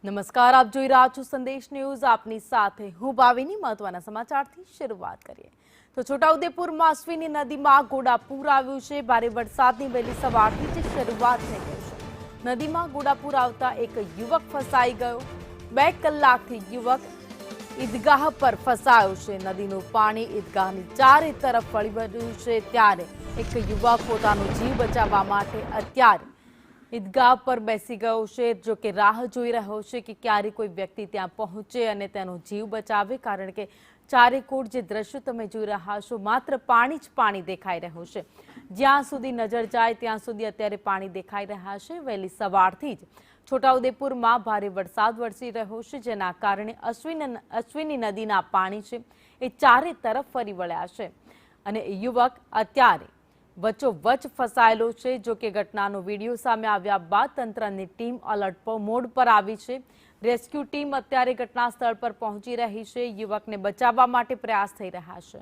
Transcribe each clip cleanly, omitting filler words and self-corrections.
નમસ્કાર, આપ જોઈ રહ્યા છો સંદેશ ન્યૂઝ। આપની સાથે હું ભાવિની। મહત્વના સમાચારથી શરૂઆત કરીએ તો છોટાઉદેપુરમાં અશ્વિની નદીમાં ઘોડાપૂર આવ્યું છે। ભારે વરસાદની વહેલી સવારથી જ શરૂઆત થઈ ગઈ છે। નદીમાં ઘોડાપૂર આવતા એક યુવક ફસાઈ ગયો। 2 કલાકથી યુવક ઈદગાહ પર ફસાયો છે। નદીનું પાણી ઈદગાહની ચારે તરફ વળી વળ્યું છે, ત્યારે એક યુવક પોતાનો જીવ બચાવવા માટે અત્યારે ઈદગાહ પર બેસી ગયો છે। જો કે રાહ જોઈ રહ્યો છે કે ક્યારે કોઈ વ્યક્તિ ત્યાં પહોંચે અને તેનો જીવ બચાવે, કારણ કે ચારેકોર જે દ્રશ્યો તમે જોઈ રહ્યા છો, માત્ર પાણી જ પાણી દેખાઈ રહ્યું છે। જ્યાં સુધી નજર જાય ત્યાં સુધી અત્યારે પાણી દેખાઈ રહ્યા છે। વહેલી સવારથી જ છોટાઉદેપુરમાં ભારે વરસાદ વરસી રહ્યો છે, જેના કારણે અશ્વિની નદીના પાણી છે એ ચારે તરફ ફરી વળ્યા છે અને યુવક અત્યારે વચ્ચોવચ્ચ ફસાયેલો છે। જો કે ઘટનાનો વિડીયો સામે આવ્યા બાદ તંત્રની ટીમ એલર્ટ મોડ પર આવી છે। રેસ્ક્યુ ટીમ અત્યારે ઘટના સ્થળ પર પહોંચી રહી છે। યુવકને બચાવવા માટે પ્રયાસ થઈ રહ્યા છે।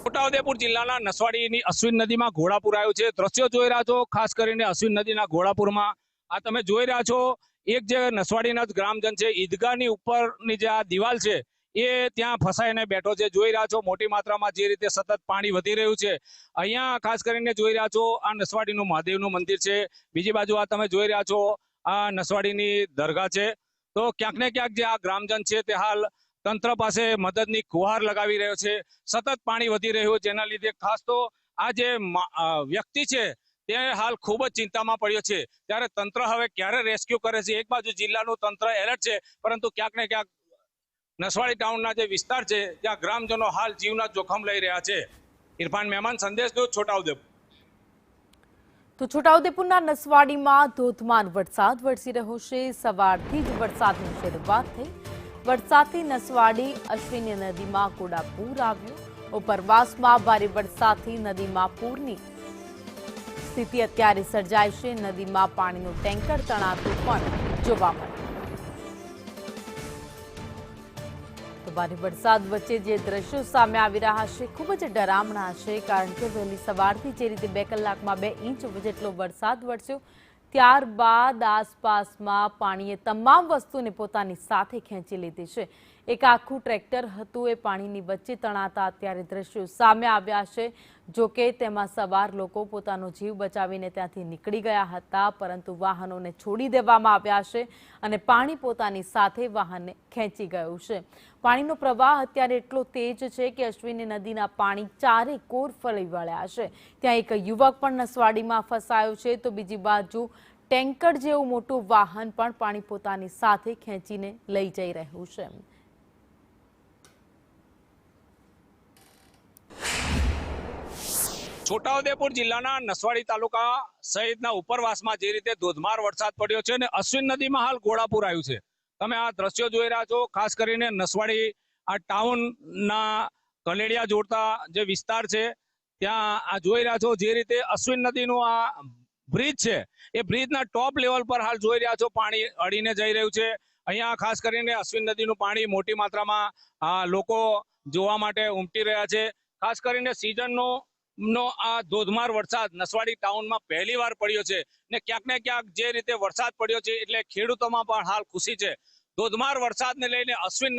છોટાઉદેપુર જિલ્લાના નસવાડીની અશ્વિન નદીમાં ઘોડાપૂર આવ્યું છે। દ્રશ્યો જોઈ રહ્યા છો, ખાસ કરીને અશ્વિન નદીના ઘોડાપૂરમાં આ તમે જોઈ રહ્યા છો, એક જે નસવાડીના જ ગ્રામજન છે, ઈદગાહની ઉપરની જે આ દિવાલ છે એ ત્યાં ફસાઈને બેઠો છે। જોઈ રહ્યા છો મોટી માત્રામાં જે રીતે સતત પાણી વધી રહ્યું છે। અહીંયા ખાસ કરીને જોઈ રહ્યા છો આ નસવાડીનું મહાદેવનું મંદિર છે। બીજી બાજુ આ તમે જોઈ રહ્યા છો આ નસવાડીની દરગાહ છે। તો ક્યાંક ને ક્યાંક જે આ ગ્રામજન છે તે હાલ તંત્ર પાસે મદદની ગુહાર લગાવી રહ્યો છે। સતત પાણી વધી રહ્યું, જેના લીધે ખાસ તો આ જે વ્યક્તિ છે તે હાલ ખૂબ જ ચિંતામાં પડ્યો છે। ત્યારે તંત્ર હવે ક્યારે રેસ્ક્યુ કરે છે? એક બાજુ જિલ્લાનું તંત્ર એલર્ટ છે, પરંતુ ક્યાંક ને ક્યાંક નસવાડી ટાઉનના જે વિસ્તાર છે ત્યાં ગ્રામજનો હાલ જીવના જોખમ લઈ રહ્યા છે। ઇરફાન મહેમાન, સંદેશ ન્યૂઝ, છોટાઉદેપુર। તો છોટાઉદેપુરના નસવાડીમાં ધોધમાર વરસાદ વરસી રહ્યો છે। સવારથી જ વરસાદની શરૂઆત થઈ। વરસાદથી નસવાડી અશ્વિની નદીમાં ઘોડાપૂર આવ્યું। ઉપરવાસમાં ભારે વરસાદથી નદીમાં પૂરની સ્થિતિ અત્યારે સર્જાઈ છે। નદીમાં પાણીનું ટેન્કર તણાતું પણ જોવા મળ્યું। તો ભારે વરસાદ વચ્ચે જે દ્રશ્યો સામે આવી રહ્યા છે ખૂબ જ ડરામણા છે, કારણ કે વહેલી સવારથી જે રીતે 2 કલાકમાં 2 ઇંચ જેટલો વરસાદ વરસ્યો, ત્યારબાદ આસપાસમાં પાણીએ તમામ વસ્તુને પોતાની સાથે ખેંચી લીધી છે। એક આખું ટ્રેક્ટર હતું એ પાણીની વચ્ચે તણાતા અત્યારે દ્રશ્યો સામે આવ્યા છે। જો કે તેમાં સવાર લોકો પોતાનો જીવ બચાવીને ત્યાંથી નીકળી ગયા હતા, પરંતુ વાહનોને છોડી દેવામાં આવ્યા છે અને પાણી પોતાની સાથે વાહનને ખેંચી ગયું છે। પાણીનો પ્રવાહ અત્યારે એટલો તેજ છે કે અશ્વિની નદીના પાણી ચારે કોર ફરી વળ્યા છે। ત્યાં એક યુવક પણ નસવાડીમાં ફસાયો છે, તો બીજી બાજુ ટેન્કર જેવું મોટું વાહન પણ પાણી પોતાની સાથે ખેંચીને લઈ જઈ રહ્યું છે। છોટાઉદેપુર જિલ્લાના નસવાડી તાલુકા સહિતના ઉપરવાસમાં જે રીતે ધોધમાર વરસાદ પડ્યો છે અને અશ્વિન નદીમાં હાલ ઘોડાપૂર આવ્યું છે। તમે આ દ્રશ્યો જોઈ રહ્યા છો, ખાસ કરીને નસવાડી આ ટાઉનના કલેડિયા જોડતા જે વિસ્તાર છે ત્યાં આ જોઈ રહ્યા છો, જે રીતે અશ્વિન નદીનું આ બ્રિજ છે એ બ્રિજના ટોપ લેવલ પર હાલ જોઈ રહ્યા છો પાણી અડીને જઈ રહ્યું છે। અહીંયા ખાસ કરીને અશ્વિન નદીનું પાણી મોટી માત્રામાં લોકો જોવા માટે ઉમટી રહ્યા છે। ખાસ કરીને સિઝનનો આ ધોધમાર વરસાદ નસવાડી ટાઉનમાં પહેલીવાર પડ્યો છે ને ક્યાંક ને ક્યાંક જે રીતે વરસાદ પડ્યો છે એટલે ખેડૂતોમાં પણ હાલ ખુશી છે। ધોધમાર વરસાદને લઈને અશ્વિન